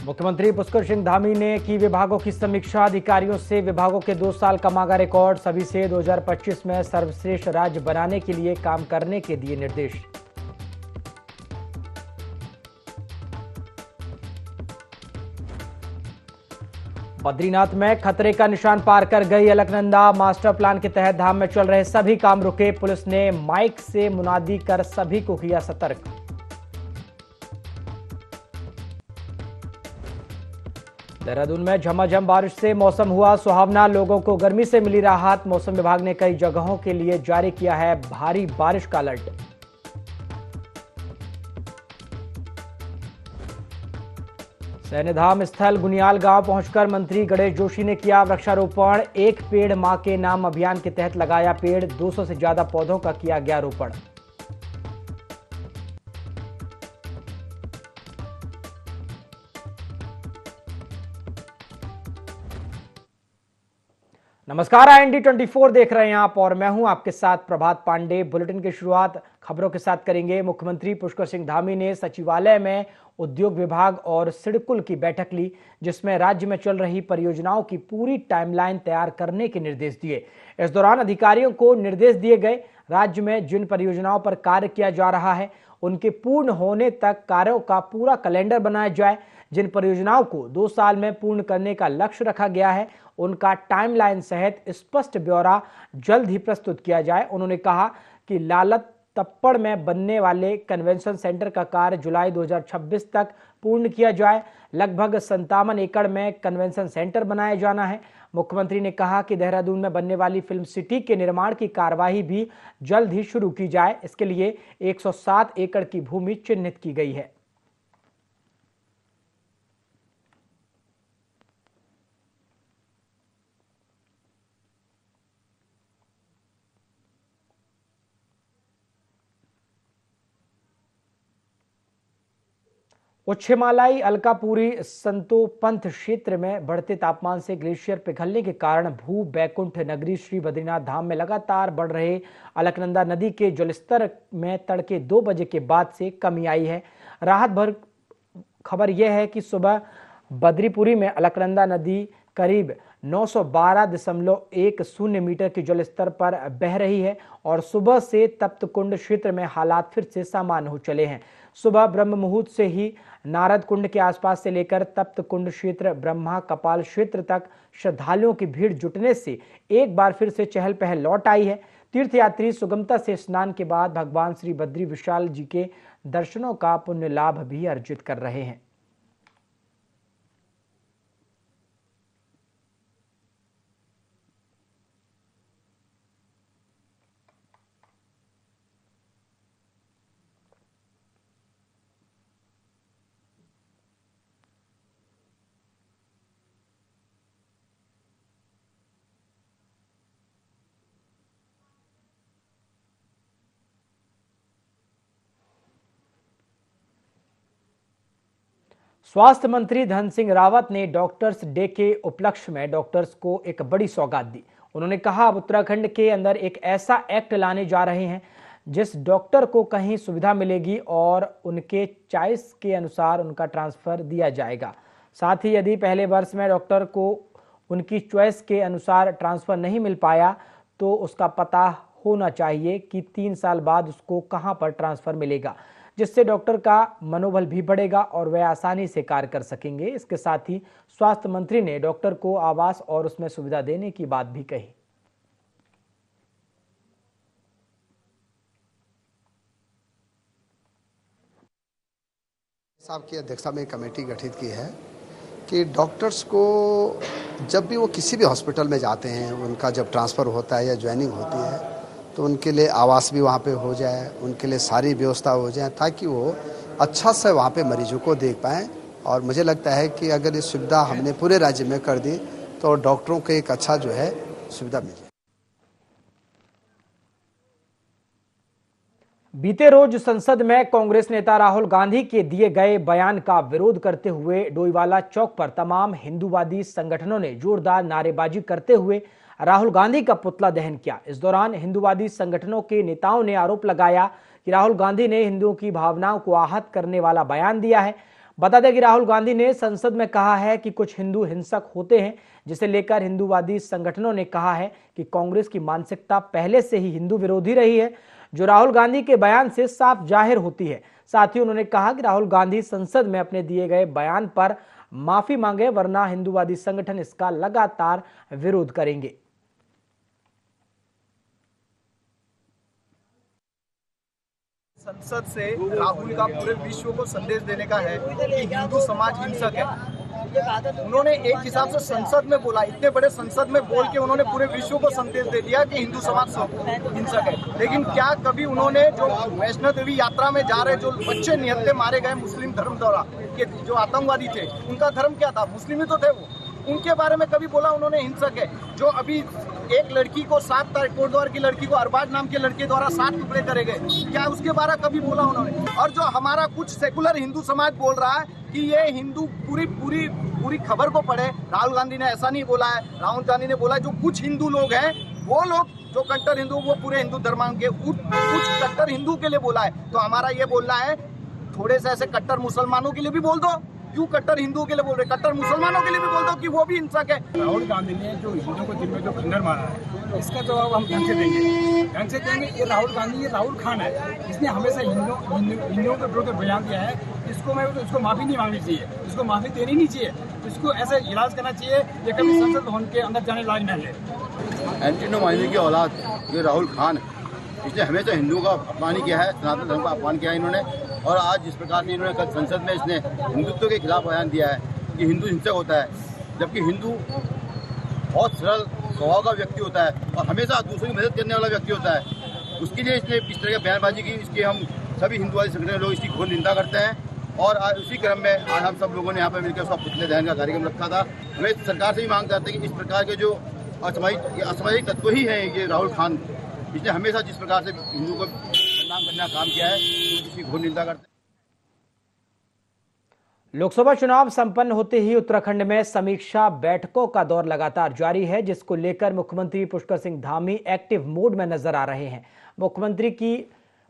मुख्यमंत्री पुष्कर सिंह धामी ने की विभागों की समीक्षा। अधिकारियों से विभागों के 2 साल का मांगा रिकॉर्ड। सभी से 2025 में सर्वश्रेष्ठ राज्य बनाने के लिए काम करने के दिए निर्देश। बद्रीनाथ में खतरे का निशान पार कर गई अलकनंदा। मास्टर प्लान के तहत धाम में चल रहे सभी काम रुके। पुलिस ने माइक से मुनादी कर सभी को किया सतर्क। देहरादून में झमाझम बारिश से मौसम हुआ सुहावना। लोगों को गर्मी से मिली राहत। मौसम विभाग ने कई जगहों के लिए जारी किया है भारी बारिश का अलर्ट। सैन्यधाम स्थल गुनियाल गांव पहुंचकर मंत्री गणेश जोशी ने किया वृक्षारोपण। एक पेड़ मां के नाम अभियान के तहत लगाया पेड़। 200 से ज्यादा पौधों का किया गया रोपण। नमस्कार, IND 24 देख रहे हैं आप और मैं हूं आपके साथ प्रभात पांडे। बुलेटिन की शुरुआत खबरों के साथ करेंगे। मुख्यमंत्री पुष्कर सिंह धामी ने सचिवालय में उद्योग विभाग और सिडकुल की बैठक ली, जिसमें राज्य में चल रही परियोजनाओं की पूरी टाइमलाइन तैयार करने के निर्देश दिए। इस दौरान अधिकारियों को निर्देश दिए गए राज्य में जिन परियोजनाओं पर कार्य किया जा रहा है उनके पूर्ण होने तक कार्यों का पूरा कैलेंडर बनाया जाए। जिन परियोजनाओं को 2 साल में पूर्ण करने का लक्ष्य रखा गया है उनका टाइमलाइन सहित स्पष्ट ब्यौरा जल्द ही प्रस्तुत किया जाए। उन्होंने कहा कि लालत तप्पड़ में बनने वाले कन्वेंशन सेंटर का कार्य जुलाई 2026 तक पूर्ण किया जाए। लगभग 57 एकड़ में कन्वेंशन सेंटर बनाया जाना है। मुख्यमंत्री ने कहा कि देहरादून में बनने वाली फिल्म सिटी के निर्माण की कार्यवाही भी जल्द ही शुरू की जाए। इसके लिए 107 एकड़ की भूमि चिन्हित की गई है। उच्च हिमालयी अलकापुरी संतोपंथ क्षेत्र में बढ़ते तापमान से ग्लेशियर पिघलने के कारण भू बैकुंठ नगरी श्री बद्रीनाथ धाम में लगातार बढ़ रहे अलकनंदा नदी के जलस्तर में तड़के 2 बजे के बाद से कमी आई है। राहत भर खबर यह है कि सुबह बद्रीपुरी में अलकनंदा नदी करीब 912.10 मीटर के जलस्तर पर बह रही है और सुबह से तप्त कुंड क्षेत्र में हालात फिर से सामान्य हो चले हैं। सुबह ब्रह्म मुहूर्त से ही नारद कुंड के आसपास से लेकर तप्त कुंड क्षेत्र ब्रह्मा कपाल क्षेत्र तक श्रद्धालुओं की भीड़ जुटने से एक बार फिर से चहल पहल लौट आई है। तीर्थयात्री सुगमता से स्नान के बाद भगवान श्री बद्री विशाल जी के दर्शनों का पुण्य लाभ भी अर्जित कर रहे हैं। स्वास्थ्य मंत्री धन सिंह रावत ने डॉक्टर्स डे के उपलक्ष्य में डॉक्टर्स को एक बड़ी सौगात दी। उन्होंने कहा अब उत्तराखंड के अंदर एक ऐसा एक्ट लाने जा रहे हैं जिस डॉक्टर को कहीं सुविधा मिलेगी और उनके चॉइस के अनुसार उनका ट्रांसफर दिया जाएगा। साथ ही यदि पहले वर्ष में डॉक्टर को उनकी चॉइस के अनुसार ट्रांसफर नहीं मिल पाया तो उसका पता होना चाहिए कि 3 साल बाद उसको कहां पर ट्रांसफर मिलेगा, जिससे डॉक्टर का मनोबल भी बढ़ेगा और वह आसानी से कार्य कर सकेंगे। इसके साथ ही स्वास्थ्य मंत्री ने डॉक्टर को आवास और उसमें सुविधा देने की बात भी कही। साहब की अध्यक्षता में कमेटी गठित की है कि डॉक्टर्स को जब भी वो किसी भी हॉस्पिटल में जाते हैं, उनका जब ट्रांसफ़र होता है या ज्वाइनिंग होती है तो उनके लिए आवास भी वहाँ पे हो जाए, उनके लिए सारी व्यवस्था हो जाए ताकि वो अच्छा से वहाँ पे मरीजों को देख पाएँ। और मुझे लगता है कि अगर ये सुविधा हमने पूरे राज्य में कर दी तो डॉक्टरों को एक अच्छा जो है सुविधा मिले। बीते रोज संसद में कांग्रेस नेता राहुल गांधी के दिए गए बयान का विरोध करते हुए डोईवाला चौक पर तमाम हिंदूवादी संगठनों ने जोरदार नारेबाजी करते हुए राहुल गांधी का पुतला दहन किया। इस दौरान हिंदूवादी संगठनों के नेताओं ने आरोप लगाया कि राहुल गांधी ने हिंदुओं की भावनाओं को आहत करने वाला बयान दिया है। बता दें कि राहुल गांधी ने संसद में कहा है कि कुछ हिंदू हिंसक होते हैं, जिसे लेकर हिंदूवादी संगठनों ने कहा है कि कांग्रेस की मानसिकता पहले से ही हिंदू विरोधी रही है, जो राहुल गांधी के बयान से साफ जाहिर होती है। साथ ही उन्होंने कहा कि राहुल गांधी संसद में अपने दिए गए बयान पर माफी मांगे, वरना हिंदूवादी संगठन इसका लगातार विरोध करेंगे। संसद से राहुल का पूरे विश्व को संदेश देने का है कि हिंदू समाज हिंसक है। उन्होंने एक हिसाब से संसद में बोला, इतने बड़े संसद में बोल के उन्होंने पूरे विश्व को संदेश दे दिया कि हिंदू समाज हिंसक है। लेकिन क्या कभी उन्होंने जो वैष्णो देवी यात्रा में जा रहे जो बच्चे निहत्थे मारे गए मुस्लिम धर्म द्वारा के जो आतंकवादी थे, उनका धर्म क्या था? मुस्लिम ही तो थे वो। उनके बारे में कभी बोला उन्होंने हिंसक है? जो अभी एक लड़की को 7 तारीख कोटद्वार की लड़की को अरबाज नाम के लड़के द्वारा 7 टुकड़े करे गए, क्या उसके बारे में कभी बोला उन्होंने? और जो हमारा कुछ सेकुलर हिंदू समाज बोल रहा है कि ये हिंदू पूरी खबर को पढ़े, राहुल गांधी ने ऐसा नहीं बोला है। राहुल गांधी ने बोला जो कुछ हिंदू लोग हैं, वो लोग जो कट्टर हिंदू, वो पूरे हिंदू धर्म के कुछ कट्टर हिंदू के लिए बोला है। तो हमारा ये बोलना है, थोड़े से ऐसे कट्टर मुसलमानों के लिए भी बोल दो। क्यों कट्टर हिंदुओं के लिए बोल रहे, कट्टर मुसलमानों के लिए भी बोल दो कि वो भी हिंसक है। राहुल गांधी ने जो हिंदुओं को दिल में जो खंडर मारा है, इसका जवाब हम ढंग से देंगे। ये राहुल गांधी, ये राहुल खान है, इसने हमेशा हिंदुओं के विरुद्ध बयान दिया है। इसको माफी नहीं मांगनी चाहिए, इसको माफी देनी नहीं चाहिए, इसको ऐसे इलाज करना चाहिए ये कभी संसद भवन के अंदर जाने लायक नहीं है। एंटीनो माइनी की औलाद ये राहुल खान है, इसने हमेशा हिंदुओं का अपमान किया है, सनातन धर्म का अपमान किया है इन्होंने। और आज जिस प्रकार से इन्होंने कल संसद में इसने हिंदुत्व के खिलाफ बयान दिया है कि हिंदू हिंसक होता है, जबकि हिंदू बहुत सरल स्वभाव का व्यक्ति होता है और हमेशा दूसरों की मदद करने वाला व्यक्ति होता है। उसके लिए इसने इस तरह की बयानबाजी की, इसकी हम सभी हिंदुवादी संगठन लोग इसकी घोर निंदा करते हैं। और आज उसी क्रम में आज हम सब लोगों ने यहाँ पर मिलकर उसका पुतले दहन का कार्यक्रम रखा था। हमें सरकार से भी मांग करते हैं कि इस प्रकार के जो असामाजिक तत्व ही हैं ये राहुल खान, इसने हमेशा जिस प्रकार से हिंदू को बदनाम करने का काम किया है, तो इसकी घोर निंदा करते हैं। लोकसभा चुनाव संपन्न होते ही उत्तराखंड में समीक्षा बैठकों का दौर लगातार जारी है, जिसको लेकर मुख्यमंत्री पुष्कर सिंह धामी एक्टिव मोड में नजर आ रहे हैं। मुख्यमंत्री की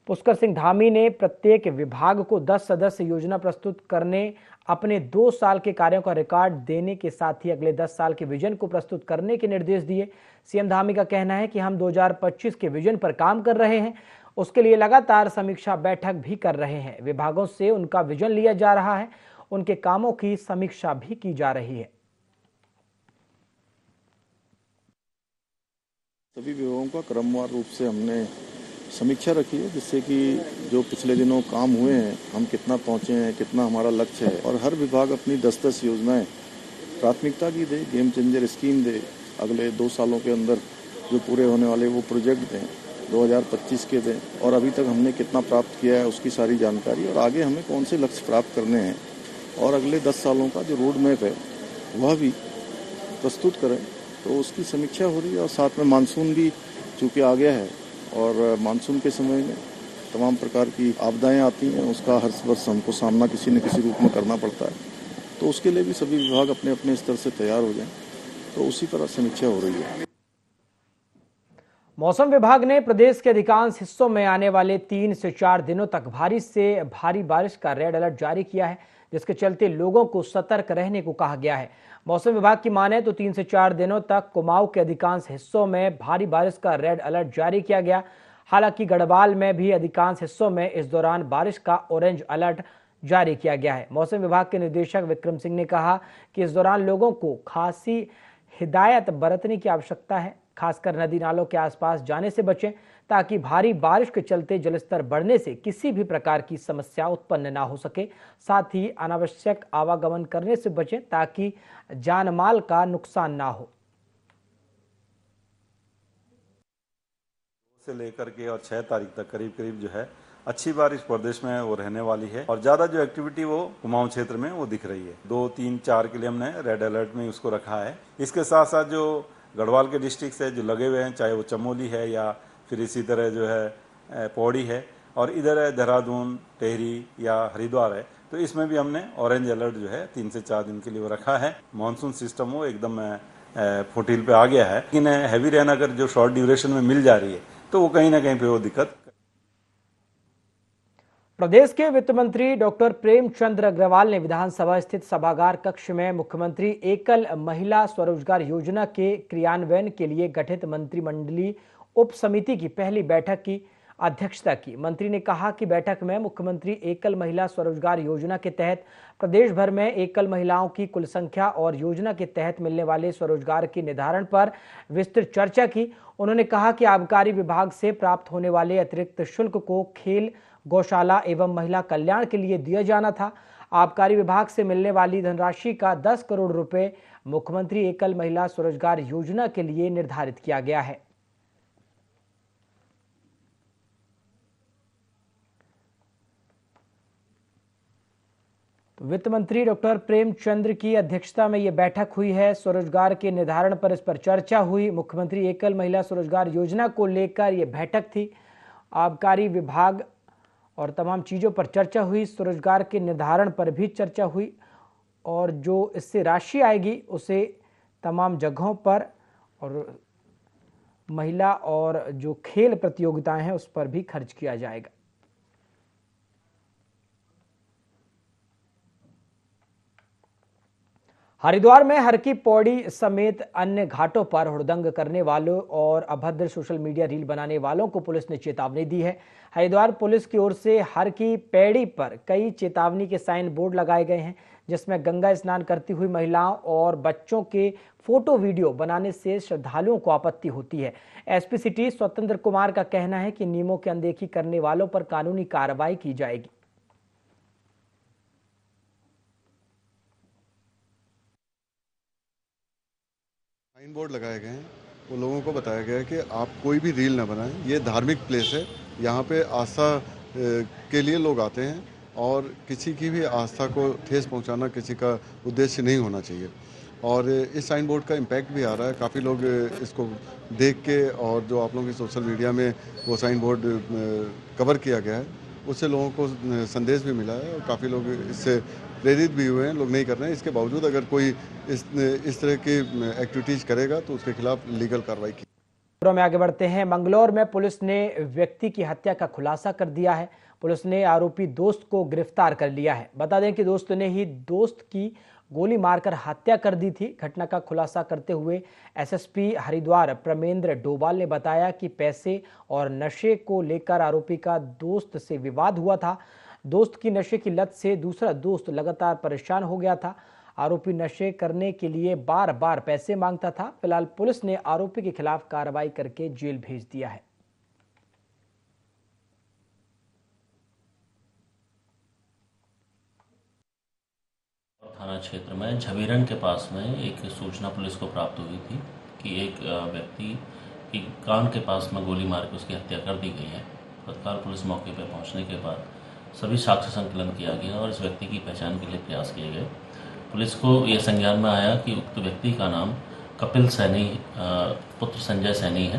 पुष्कर सिंह धामी ने प्रत्येक विभाग को 10 सदस्य योजना प्रस्तुत करने, अपने 2 साल के कार्यों का रिकॉर्ड देने के साथ ही अगले 10 साल के विजन को प्रस्तुत करने के निर्देश दिए। सीएम धामी का कहना है कि हम 2025 के विजन पर काम कर रहे हैं, उसके लिए लगातार समीक्षा बैठक भी कर रहे हैं। विभागों से उनका विजन लिया जा रहा है, उनके कामों की समीक्षा भी की जा रही है। सभी विभागों का क्रमवार रूप से हमने समीक्षा रखी है, जिससे कि जो पिछले दिनों काम हुए हैं, हम कितना पहुंचे हैं, कितना हमारा लक्ष्य है, और हर विभाग अपनी 10-10 योजनाएं प्राथमिकता की दे, गेम चेंजर स्कीम दे, अगले 2 सालों के अंदर जो पूरे होने वाले वो प्रोजेक्ट दें, 2025 के दें, और अभी तक हमने कितना प्राप्त किया है उसकी सारी जानकारी, और आगे हमें कौन से लक्ष्य प्राप्त करने हैं, और अगले 10 सालों का जो रोड मैप है वह भी प्रस्तुत करें। तो उसकी समीक्षा हो रही है। और साथ में मानसून भी चूँकि आ गया है, और मानसून के समय में तमाम प्रकार की आपदाएं आती हैं, उसका हर वर्ष हमको सामना किसी न किसी रूप में करना पड़ता है। तो उसके लिए भी सभी विभाग अपने अपने स्तर से तैयार हो जाएं। तो उसी तरह समीक्षा हो रही है। मौसम विभाग ने प्रदेश के अधिकांश हिस्सों में आने वाले 3 से 4 दिनों तक भारी से भारी बारिश का रेड अलर्ट जारी किया है, जिसके चलते लोगों को सतर्क रहने को कहा गया है। मौसम विभाग की माने तो 3 से 4 दिनों तक कुमाऊं के अधिकांश हिस्सों में भारी बारिश का रेड अलर्ट जारी किया गया। हालांकि गढ़वाल में भी अधिकांश हिस्सों में इस दौरान बारिश का ऑरेंज अलर्ट जारी किया गया है। मौसम विभाग के निदेशक विक्रम सिंह ने कहा कि इस दौरान लोगों को खासी हिदायत बरतने की आवश्यकता है, खासकर नदी नालों के आसपास जाने से बचें, ताकि भारी बारिश के चलते जलस्तर बढ़ने से किसी भी प्रकार की समस्या उत्पन्न ना हो सके। साथ ही अनावश्यक आवागमन करने से बचें ताकि जानमाल का नुकसान ना हो। से लेकर के और 6 तारीख तक करीब जो है अच्छी बारिश प्रदेश में वो रहने वाली है, और ज्यादा जो एक्टिविटी वो कुमाऊं क्षेत्र में वो दिख रही है। 2, 3, 4 के लिए हमने रेड अलर्ट में उसको रखा है। इसके साथ साथ जो गढ़वाल के डिस्ट्रिक्ट है जो लगे हुए हैं, चाहे वो चमोली है या फिर इसी तरह जो है पौड़ी है, और इधर है देहरादून, टेहरी या हरिद्वार है, तो इसमें भी हमने ऑरेंज अलर्ट जो है 3 से 4 दिन के लिए वो रखा है। मानसून सिस्टम वो एकदम फुटिल पे आ गया है, लेकिन हैवी रेन अगर जो शॉर्ट ड्यूरेशन में मिल जा रही है तो वो कहीं ना कहीं पे वो दिक्कत। प्रदेश के वित्त मंत्री डॉक्टर प्रेमचंद अग्रवाल ने विधानसभा स्थित सभागार कक्ष में मुख्यमंत्री एकल महिला स्वरोजगार योजना के क्रियान्वयन के लिए गठित मंत्रिमंडलीय उप समिति की पहली बैठक की अध्यक्षता की। मंत्री ने कहा कि बैठक में मुख्यमंत्री एकल महिला स्वरोजगार योजना के तहत प्रदेश भर में एकल महिलाओं की कुल संख्या और योजना के तहत मिलने वाले स्वरोजगार के निर्धारण पर विस्तृत चर्चा की। उन्होंने कहा कि आबकारी विभाग से प्राप्त होने वाले अतिरिक्त शुल्क को खेल, गौशाला एवं महिला कल्याण के लिए दिया जाना था। आबकारी विभाग से मिलने वाली धनराशि का 10 करोड़ रुपए मुख्यमंत्री एकल महिला स्वरोजगार योजना के लिए निर्धारित किया गया है। तो वित्त मंत्री डॉक्टर प्रेमचंद्र की अध्यक्षता में यह बैठक हुई है। स्वरोजगार के निर्धारण पर इस पर चर्चा हुई। मुख्यमंत्री एकल महिला स्वरोजगार योजना को लेकर यह बैठक थी। आबकारी विभाग और तमाम चीज़ों पर चर्चा हुई। स्वरोजगार के निर्धारण पर भी चर्चा हुई और जो इससे राशि आएगी उसे तमाम जगहों पर और महिला और जो खेल प्रतियोगिताएं हैं उस पर भी खर्च किया जाएगा। हरिद्वार में हर की पौड़ी समेत अन्य घाटों पर हुड़दंग करने वालों और अभद्र सोशल मीडिया रील बनाने वालों को पुलिस ने चेतावनी दी है। हरिद्वार पुलिस की ओर से हर की पैड़ी पर कई चेतावनी के साइन बोर्ड लगाए गए हैं, जिसमें गंगा स्नान करती हुई महिलाओं और बच्चों के फोटो वीडियो बनाने से श्रद्धालुओं को आपत्ति होती है। एसपी सिटी स्वतंत्र कुमार का कहना है कि नियमों की अनदेखी करने वालों पर कानूनी कार्रवाई की जाएगी। साइन बोर्ड लगाए गए हैं, वो लोगों को बताया गया है कि आप कोई भी रील ना बनाएं। ये धार्मिक प्लेस है, यहाँ पे आस्था के लिए लोग आते हैं और किसी की भी आस्था को ठेस पहुँचाना किसी का उद्देश्य नहीं होना चाहिए। और इस साइन बोर्ड का इम्पैक्ट भी आ रहा है, काफ़ी लोग इसको देख के और जो आप लोगों की सोशल मीडिया में वो साइन बोर्ड कवर किया गया है उससे लोगों को संदेश भी मिला है और काफ़ी लोग इससे प्रेरित भी हुए हैं। लोग नहीं कर रहे हैं। इसके बावजूद अगर कोई इस तरह की एक्टिविटीज करेगा तो उसके खिलाफ लीगल कार्रवाई की। खबरों में आगे बढ़ते हैं। मंगलौर में पुलिस ने व्यक्ति की हत्या का खुलासा कर दिया है। पुलिस ने आरोपी दोस्त को गिरफ्तार कर लिया है। बता दें कि दोस्त ने ही दोस्त की गोली मारकर हत्या कर दी थी। घटना का खुलासा करते हुए एसएसपी हरिद्वार प्रमेंद्र डोभाल ने बताया कि पैसे और नशे को लेकर आरोपी का दोस्त से विवाद हुआ था। दोस्त की नशे की लत से दूसरा दोस्त लगातार परेशान हो गया था। आरोपी नशे करने के लिए बार बार पैसे मांगता था। फिलहाल पुलिस ने आरोपी के खिलाफ कार्रवाई करके जेल भेज दिया है। थाना क्षेत्र में झवेरन के पास में एक सूचना पुलिस को प्राप्त हुई थी कि एक व्यक्ति की कान के पास में गोली मार के उसकी हत्या कर दी गई है। तत्काल पुलिस मौके पर पहुंचने के बाद सभी साक्ष्य संकलन किया गया और इस व्यक्ति की पहचान के लिए प्रयास किए गए। पुलिस को यह संज्ञान में आया कि उक्त व्यक्ति का नाम कपिल सैनी पुत्र संजय सैनी है।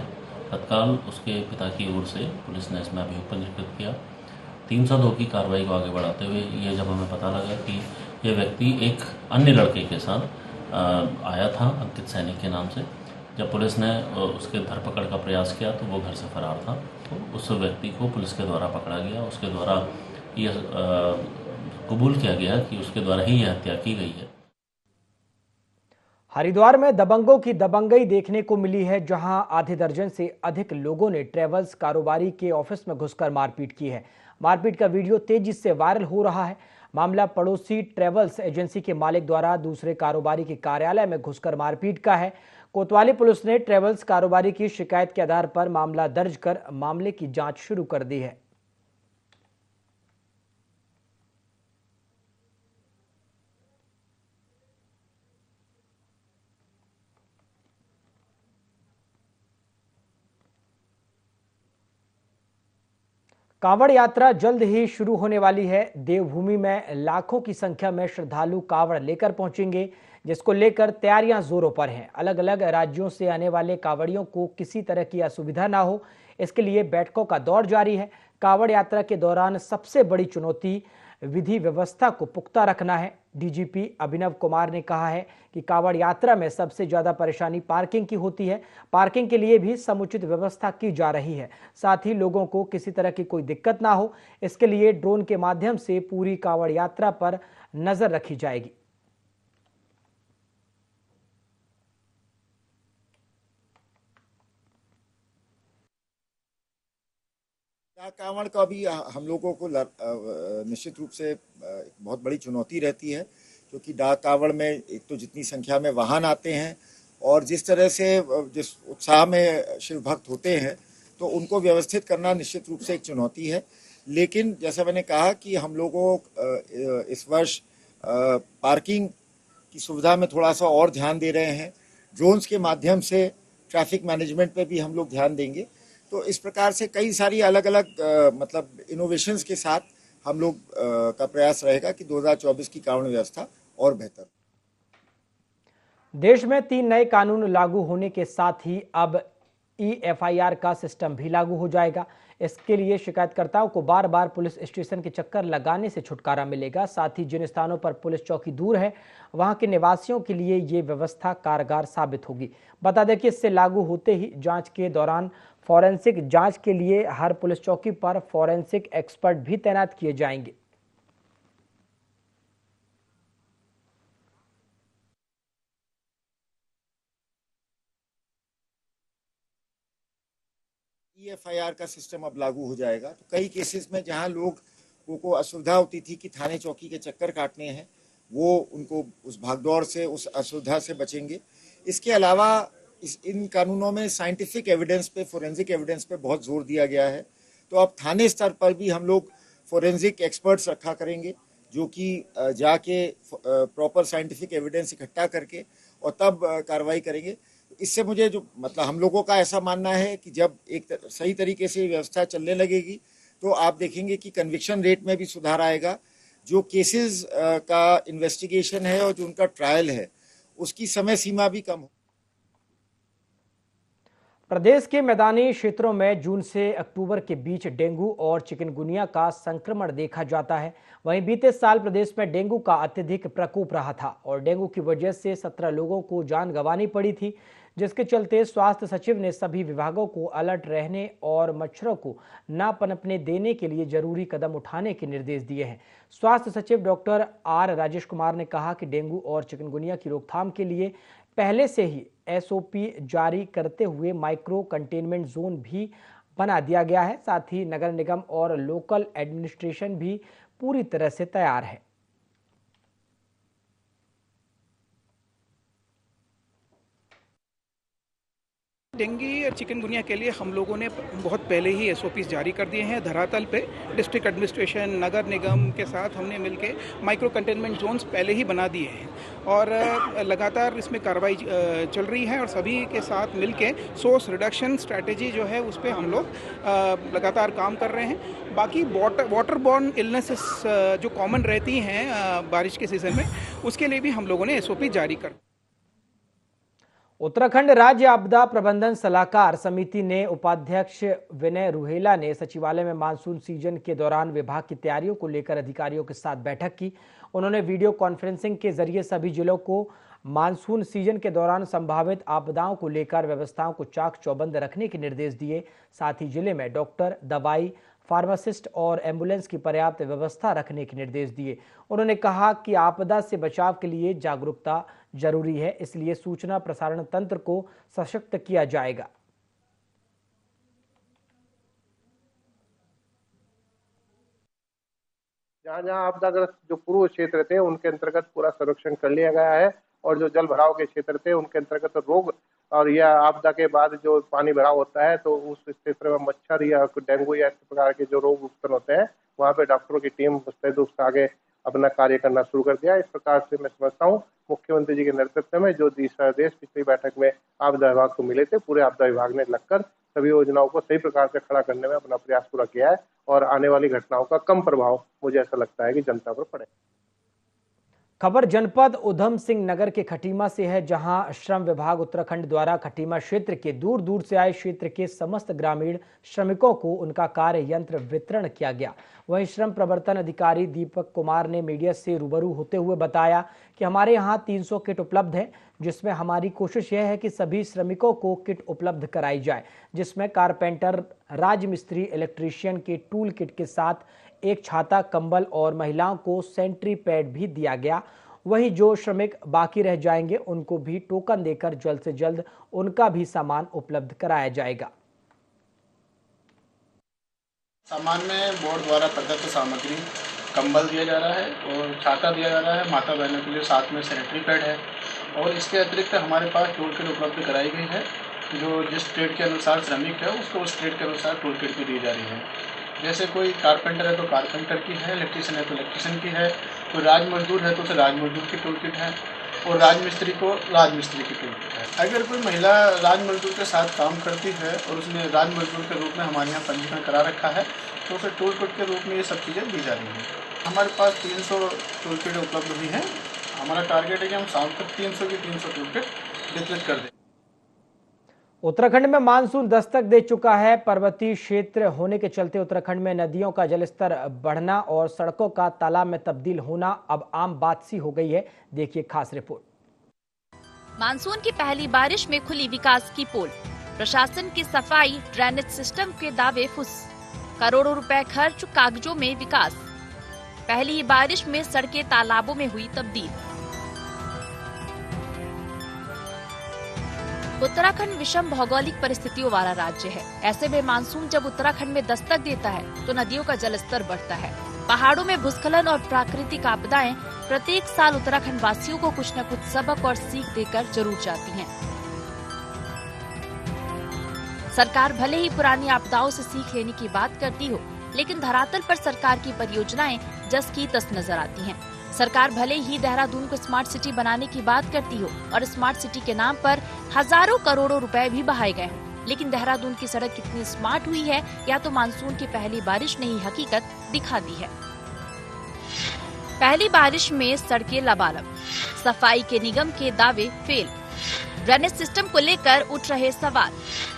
तत्काल उसके पिता की ओर से पुलिस ने इसमें अभियोग पंजीकृत किया। 302 की कार्रवाई को आगे बढ़ाते हुए ये जब हमें पता लगा कि यह व्यक्ति एक अन्य लड़के के साथ आया था अंकित सैनी के नाम से, जब पुलिस ने उसके धरपकड़ का प्रयास किया तो वो घर से फरार था। तो उस व्यक्ति को पुलिस के द्वारा पकड़ा गया। उसके द्वारा यह कबूल किया गया कि उसके द्वारा ही यह हत्या की गई है। हरिद्वार में दबंगों की दबंगई देखने को मिली है, जहां आधे दर्जन से अधिक लोगों ने ट्रेवल्स कारोबारी के ऑफिस में घुसकर मारपीट की है। मारपीट का वीडियो तेजी से वायरल हो रहा है। मामला पड़ोसी ट्रेवल्स एजेंसी के मालिक द्वारा दूसरे कारोबारी के कार्यालय में घुसकर मारपीट का है। कोतवाली पुलिस ने ट्रेवल्स कारोबारी की शिकायत के आधार पर मामला दर्ज कर मामले की जांच शुरू कर दी है। कांवड़ यात्रा जल्द ही शुरू होने वाली है। देवभूमि में लाखों की संख्या में श्रद्धालु कांवड़ लेकर पहुंचेंगे, जिसको लेकर तैयारियां जोरों पर हैं। अलग अलग राज्यों से आने वाले कांवड़ियों को किसी तरह की असुविधा ना हो, इसके लिए बैठकों का दौर जारी है। कांवड़ यात्रा के दौरान सबसे बड़ी चुनौती विधि व्यवस्था को पुख्ता रखना है। डीजीपी अभिनव कुमार ने कहा है कि कांवड़ यात्रा में सबसे ज्यादा परेशानी पार्किंग की होती है। पार्किंग के लिए भी समुचित व्यवस्था की जा रही है। साथ ही लोगों को किसी तरह की कोई दिक्कत ना हो, इसके लिए ड्रोन के माध्यम से पूरी कांवड़ यात्रा पर नजर रखी जाएगी। कांवड़ का भी हम लोगों को निश्चित रूप से बहुत बड़ी चुनौती रहती है, क्योंकि डाक कांवड़ में एक तो जितनी संख्या में वाहन आते हैं और जिस तरह से जिस उत्साह में शिव भक्त होते हैं, तो उनको व्यवस्थित करना निश्चित रूप से एक चुनौती है। लेकिन जैसा मैंने कहा कि हम लोगों इस वर्ष पार्किंग की सुविधा में थोड़ा सा और ध्यान दे रहे हैं। ड्रोन्स के माध्यम से ट्रैफिक मैनेजमेंट पे भी हम लोग ध्यान देंगे। तो इस प्रकार से कई सारी अलग अलग मतलब इनोवेशंस के साथ हम लोग का प्रयास रहेगा कि 2024 की कांवड़ व्यवस्था और बेहतर। देश में 3 नए कानून लागू होने के साथ ही अब EFIR का सिस्टम भी लागू हो जाएगा। इसके लिए शिकायतकर्ताओं को बार बार पुलिस स्टेशन के चक्कर लगाने से छुटकारा मिलेगा। साथ ही जिन स्थानों पर पुलिस चौकी दूर है, वहां के निवासियों के लिए ये व्यवस्था कारगर साबित होगी। बता दें कि इससे लागू होते ही जांच के दौरान फॉरेंसिक जांच के लिए हर पुलिस चौकी पर फॉरेंसिक एक्सपर्ट भी तैनात किए जाएंगे। EFIR का सिस्टम अब लागू हो जाएगा। तो कई केसेस में जहां लोगों को असुविधा होती थी कि थाने चौकी के चक्कर काटने हैं, वो उनको उस भागदौड़ से, उस असुविधा से बचेंगे। इसके अलावा इन कानूनों में साइंटिफिक एविडेंस पे, फोरेंसिक एविडेंस पे बहुत जोर दिया गया है। तो अब थाने स्तर पर भी हम लोग फोरेंसिक एक्सपर्ट्स रखा करेंगे, जो कि जाके प्रॉपर साइंटिफिक एविडेंस इकट्ठा करके और तब कार्रवाई करेंगे। इससे मुझे जो मतलब हम लोगों का ऐसा मानना है कि जब एक सही तरीके से व्यवस्था चलने लगेगी, तो आप देखेंगे कि कन्विक्शन रेट में भी सुधार आएगा। जो केसेस का इन्वेस्टिगेशन है और जो उनका ट्रायल है, उसकी समय सीमा भी कम हो। प्रदेश के मैदानी क्षेत्रों में जून से अक्टूबर के बीच डेंगू और चिकनगुनिया का संक्रमण देखा जाता है। वहीं बीते साल प्रदेश में डेंगू का अत्यधिक प्रकोप रहा था और डेंगू की वजह से 17 लोगों को जान गंवानी पड़ी थी, जिसके चलते स्वास्थ्य सचिव ने सभी विभागों को अलर्ट रहने और मच्छरों को न पनपने देने के लिए जरूरी कदम उठाने के निर्देश दिए हैं। स्वास्थ्य सचिव डॉक्टर R राजेश कुमार ने कहा कि डेंगू और चिकनगुनिया की रोकथाम के लिए पहले से ही SOP जारी करते हुए माइक्रो कंटेनमेंट जोन भी बना दिया गया है। साथ ही नगर निगम और लोकल एडमिनिस्ट्रेशन भी पूरी तरह से तैयार है। डेंगू और चिकनगुनिया के लिए हम लोगों ने बहुत पहले ही SOPs जारी कर दिए हैं। धरातल पे डिस्ट्रिक्ट एडमिनिस्ट्रेशन, नगर निगम के साथ हमने मिलके माइक्रो कंटेनमेंट जोन्स पहले ही बना दिए हैं और लगातार इसमें कार्रवाई चल रही है और सभी के साथ मिलके सोर्स रिडक्शन स्ट्रैटेजी जो है उस पर हम लोग लगातार काम कर रहे हैं। बाकी वाटर बॉर्न इलनेसेस जो कॉमन रहती हैं बारिश के सीज़न में, उसके लिए भी हम लोगों ने SOP जारी कर। उत्तराखंड राज्य आपदा प्रबंधन सलाहकार समिति ने उपाध्यक्ष विनय रुहेला ने सचिवालय में मानसून सीजन के दौरान विभाग की तैयारियों को लेकर अधिकारियों के साथ बैठक की। उन्होंने वीडियो कॉन्फ्रेंसिंग के जरिए सभी जिलों को मानसून सीजन के दौरान संभावित आपदाओं को लेकर व्यवस्थाओं को चाक चौबंद रखने के निर्देश दिए। साथ ही जिले में डॉक्टर, दवाई, फार्मासिस्ट और एम्बुलेंस की पर्याप्त व्यवस्था रखने के निर्देश दिए। उन्होंने कहा कि आपदा से बचाव के लिए जागरूकता जरूरी है, इसलिए सूचना प्रसारण तंत्र को सशक्त किया जाएगा। जहाँ आपदाग्रस्त जो पूर्व क्षेत्र थे उनके अंतर्गत पूरा सर्वेक्षण कर लिया गया है और जो जल भराव के क्षेत्र थे उनके अंतर्गत रोग और यह आपदा के बाद जो पानी भराव होता है तो उस क्षेत्र में मच्छर या डेंगू या इस प्रकार के जो रोग उत्पन्न होते हैं, वहाँ पे डॉक्टरों की टीम मुस्तैद रूप से आगे अपना कार्य करना शुरू कर दिया। इस प्रकार से मैं समझता हूँ मुख्यमंत्री जी के नेतृत्व में जो दिशा निर्देश पिछली बैठक में आपदा विभाग को मिले थे, पूरे आपदा विभाग ने लगकर सभी योजनाओं को सही प्रकार से खड़ा करने में अपना प्रयास पूरा किया है और आने वाली घटनाओं का कम प्रभाव मुझे ऐसा लगता है कि जनता पर पड़े। खबर जनपद उधम सिंह नगर के खटीमा से है, जहां श्रम विभाग उत्तराखंड द्वारा खटीमा क्षेत्र के दूर दूर से आए क्षेत्र के समस्त ग्रामीण श्रमिकों को उनका कार्य यंत्र वितरण किया गया। वहीं श्रम प्रवर्तन अधिकारी दीपक कुमार ने मीडिया से रूबरू होते हुए बताया कि हमारे यहां 300 किट उपलब्ध है, जिसमें हमारी कोशिश यह है कि सभी श्रमिकों को किट उपलब्ध कराई जाए, जिसमें कारपेंटर, राजमिस्त्री, इलेक्ट्रीशियन के टूल किट के साथ एक छाता, कंबल और महिलाओं को सैनिटरी पैड भी दिया गया। वहीं जो श्रमिक बाकी रह जाएंगे उनको भी टोकन देकर जल्द से जल्द उनका भी सामान उपलब्ध कराया जाएगा। सामान में बोर्ड द्वारा प्रदत्त सामग्री कंबल दिया जा रहा है और छाता दिया जा रहा है, माता बहनों के लिए साथ में सैनिटरी पैड है और इसके अतिरिक्त हमारे पास टूल किट उपलब्ध कराई गई है। जो जिस ट्रेड के अनुसार श्रमिक है उसको उस ट्रेड के अनुसार टूल किट भी दी जा रही है। जैसे कोई कारपेंटर है तो कारपेंटर की है, इलेक्ट्रीशियन है तो इलेक्ट्रीशियन की है, कोई राज मजदूर है तो उसे राज मजदूर की टूल किट है और राजमिस्त्री को राजमिस्त्री की टूल किट है। अगर कोई महिला राज मजदूर के साथ काम करती है और उसने राज मजदूर के रूप में हमारे यहाँ पंजीकरण करा रखा है तो उसे टूल किट के रूप में ये सब चीज़ें दी जा रही हैं। हमारे पास 300 टूल किट उपलब्ध भी हैं। हमारा टारगेट है कि हम शाम तक 300 की 300 टूल किट वितरित कर दें। उत्तराखंड में मानसून दस्तक दे चुका है। पर्वतीय क्षेत्र होने के चलते उत्तराखंड में नदियों का जलस्तर बढ़ना और सड़कों का तालाब में तब्दील होना अब आम बात सी हो गई है। देखिए खास रिपोर्ट। मानसून की पहली बारिश में खुली विकास की पोल, प्रशासन की सफाई, ड्रेनेज सिस्टम के दावे फुस, करोड़ों रुपए खर्च, कागजों में विकास। पहली ही बारिश में सड़कें तालाबों में हुई तब्दील। उत्तराखंड विषम भौगोलिक परिस्थितियों वाला राज्य है। ऐसे में मानसून जब उत्तराखंड में दस्तक देता है तो नदियों का जलस्तर बढ़ता है। पहाड़ों में भूस्खलन और प्राकृतिक आपदाएं प्रत्येक साल उत्तराखंड वासियों को कुछ न कुछ सबक और सीख देकर जरूर जाती हैं। सरकार भले ही पुरानी आपदाओं से सीख लेने की बात करती हो, लेकिन धरातल पर सरकार की परियोजनाएं जस की तस नजर आती हैं। सरकार भले ही देहरादून को स्मार्ट सिटी बनाने की बात करती हो और स्मार्ट सिटी के नाम पर हजारों करोड़ों रुपए भी बहाए गए हों, लेकिन देहरादून की सड़क कितनी स्मार्ट हुई है या तो मानसून की पहली बारिश ने ही हकीकत दिखा दी है। पहली बारिश में सड़कें लबालब, सफाई के निगम के दावे फेल, ड्रेनेज सिस्टम को लेकर उठ रहे सवाल,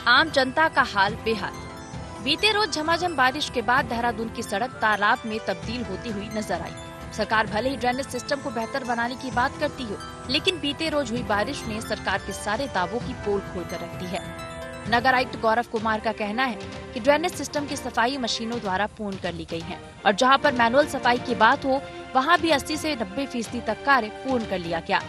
आम जनता का हाल बेहाल। बीते रोज झमाझम बारिश के बाद देहरादून की सड़क तालाब में तब्दील होती हुई नजर आई। सरकार भले ही ड्रेनेज सिस्टम को बेहतर बनाने की बात करती हो, लेकिन बीते रोज हुई बारिश ने सरकार के सारे दावों की पोल खोलकर रख दी है। नगर आयुक्त गौरव कुमार का कहना है कि ड्रेनेज सिस्टम की सफाई मशीनों द्वारा पूर्ण कर ली गई है और जहां पर मैनुअल सफाई की बात हो वहां भी 80 से 90% तक कार्य पूर्ण कर लिया गया।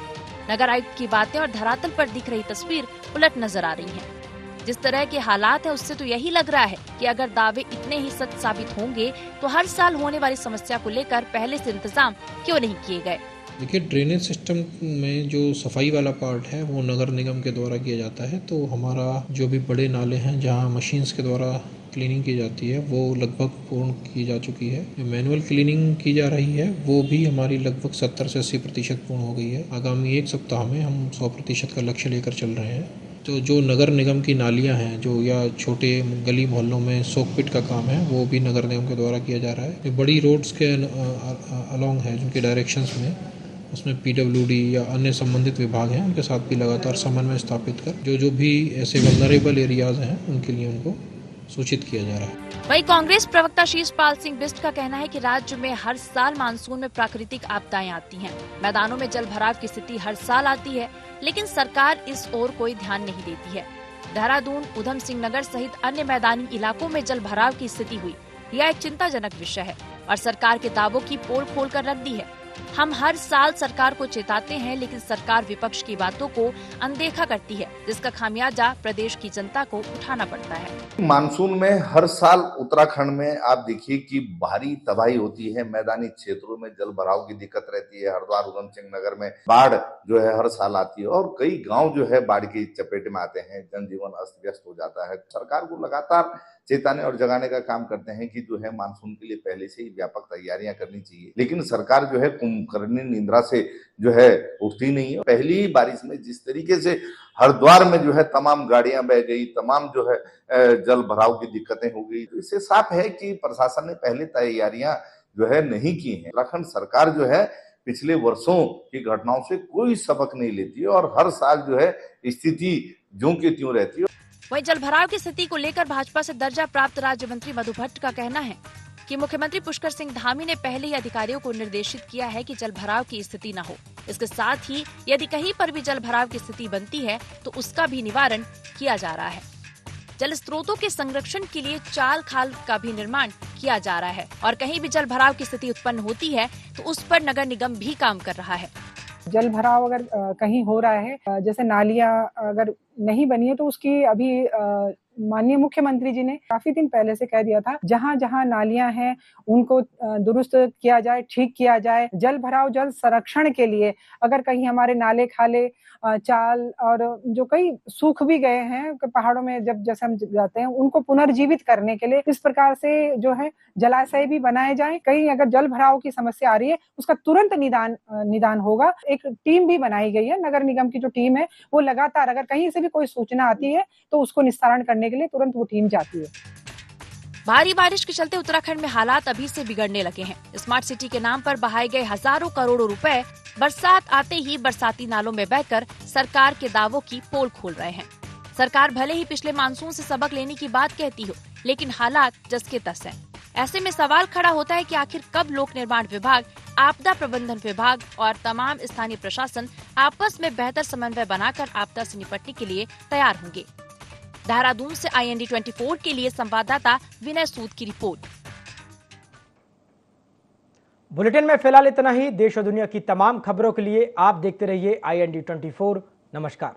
नगर आयुक्त की बातें और धरातल पर दिख रही तस्वीर उलट नजर आ रही है। जिस तरह के हालात है उससे तो यही लग रहा है कि अगर दावे इतने ही सच साबित होंगे तो हर साल होने वाली समस्या को लेकर पहले से इंतजाम क्यों नहीं किए गए। देखिए, ड्रेनेज सिस्टम में जो सफाई वाला पार्ट है वो नगर निगम के द्वारा किया जाता है। तो हमारा जो भी बड़े नाले हैं जहां मशीन्स के द्वारा क्लीनिंग की जाती है वो लगभग पूर्ण की जा चुकी है। जो मैनुअल क्लीनिंग की जा रही है वो भी हमारी लगभग 70 से 80% पूर्ण हो गई है। आगामी एक सप्ताह में हम 100% का लक्ष्य लेकर चल रहे हैं। तो जो नगर निगम की नालियां हैं जो या छोटे गली मोहल्लों में सोकपिट का काम है वो भी नगर निगम के द्वारा किया जा रहा है। जो बड़ी रोड्स के अलोंग है जिनके डायरेक्शंस में, उसमें PWD या अन्य संबंधित विभाग हैं उनके साथ भी लगातार समन्वय स्थापित कर जो भी ऐसे वल्नरेबल एरियाज हैं उनके लिए उनको सूचित किया जा रहा है। वहीं कांग्रेस प्रवक्ता शीशपाल सिंह बिष्ट का कहना है कि राज्य में हर साल मानसून में प्राकृतिक आपदाएं आती हैं। मैदानों में जल भराव की स्थिति हर साल आती है, लेकिन सरकार इस ओर कोई ध्यान नहीं देती है। देहरादून, उधम सिंह नगर सहित अन्य मैदानी इलाकों में जल भराव की स्थिति हुई, यह एक चिंताजनक विषय है और सरकार के दावों की पोल खोल कर रख दी है। हम हर साल सरकार को चेताते हैं, लेकिन सरकार विपक्ष की बातों को अनदेखा करती है, जिसका खामियाजा प्रदेश की जनता को उठाना पड़ता है। मानसून में हर साल उत्तराखंड में आप देखिए कि भारी तबाही होती है। मैदानी क्षेत्रों में जल भराव की दिक्कत रहती है। हरिद्वार, उधम सिंह नगर में बाढ़ जो है हर साल आती है और कई गांव जो है बाढ़ की चपेट में आते हैं। जनजीवन अस्त व्यस्त हो जाता है। सरकार को लगातार चेताने और जगाने का काम करते हैं कि जो है मानसून के लिए पहले से ही व्यापक तैयारियां करनी चाहिए, लेकिन सरकार जो है कुंभकर्णी निंद्रा से जो है उठती नहीं है। पहली ही बारिश में जिस तरीके से हरिद्वार में जो है तमाम गाड़ियां बह गई, तमाम जो है जल भराव की दिक्कतें हो गई, तो इससे साफ है कि प्रशासन ने पहले तैयारियां जो है नहीं की है। उत्तराखंड सरकार जो है पिछले वर्षों की घटनाओं से कोई सबक नहीं लेती है और हर साल जो है स्थिति ज्यों की त्यों रहती है। वहीं जलभराव की स्थिति को लेकर भाजपा से दर्जा प्राप्त राज्य मंत्री मधु भट्ट का कहना है कि मुख्यमंत्री पुष्कर सिंह धामी ने पहले ही अधिकारियों को निर्देशित किया है कि जलभराव की स्थिति न हो। इसके साथ ही यदि कहीं पर भी जलभराव की स्थिति बनती है तो उसका भी निवारण किया जा रहा है। जल स्रोतों के संरक्षण के लिए चाल खाल का भी निर्माण किया जा रहा है और कहीं भी जलभराव की स्थिति उत्पन्न होती है तो उस पर नगर निगम भी काम कर रहा है। जल भराव अगर कहीं हो रहा है, जैसे नालियां अगर नहीं बनी है तो उसकी अभी माननीय मुख्यमंत्री जी ने काफी दिन पहले से कह दिया था जहां जहां नालियां हैं उनको दुरुस्त किया जाए, ठीक किया जाए। जल भराव जल संरक्षण के लिए अगर कहीं हमारे नाले खाले चाल और जो कई सूख भी गए हैं पहाड़ों में जब जैसे हम जाते हैं उनको पुनर्जीवित करने के लिए इस प्रकार से जो है जलाशय भी बनाए जाएं। कहीं अगर जल भराव की समस्या आ रही है उसका तुरंत निदान होगा। एक टीम भी बनाई गई है, नगर निगम की जो टीम है वो लगातार अगर कहीं से भी कोई सूचना आती है तो उसको निस्तारण करने के लिए तुरंत वो टीम जाती है। भारी बारिश के चलते उत्तराखंड में हालात अभी से बिगड़ने लगे हैं। स्मार्ट सिटी के नाम पर बहाए गए हजारों करोड़ों रुपए बरसात आते ही बरसाती नालों में बहकर सरकार के दावों की पोल खोल रहे हैं। सरकार भले ही पिछले मानसून से सबक लेने की बात कहती हो, लेकिन हालात जस के तस हैं। ऐसे में सवाल खड़ा होता है कि आखिर कब लोक निर्माण विभाग, आपदा प्रबंधन विभाग और तमाम स्थानीय प्रशासन आपस में बेहतर समन्वय बनाकर आपदा से निपटने के लिए तैयार होंगे। देहरादून से IND 24 के लिए संवाददाता विनय सूद की रिपोर्ट। बुलेटिन में फिलहाल इतना ही। देश और दुनिया की तमाम खबरों के लिए आप देखते रहिए IND 24। नमस्कार।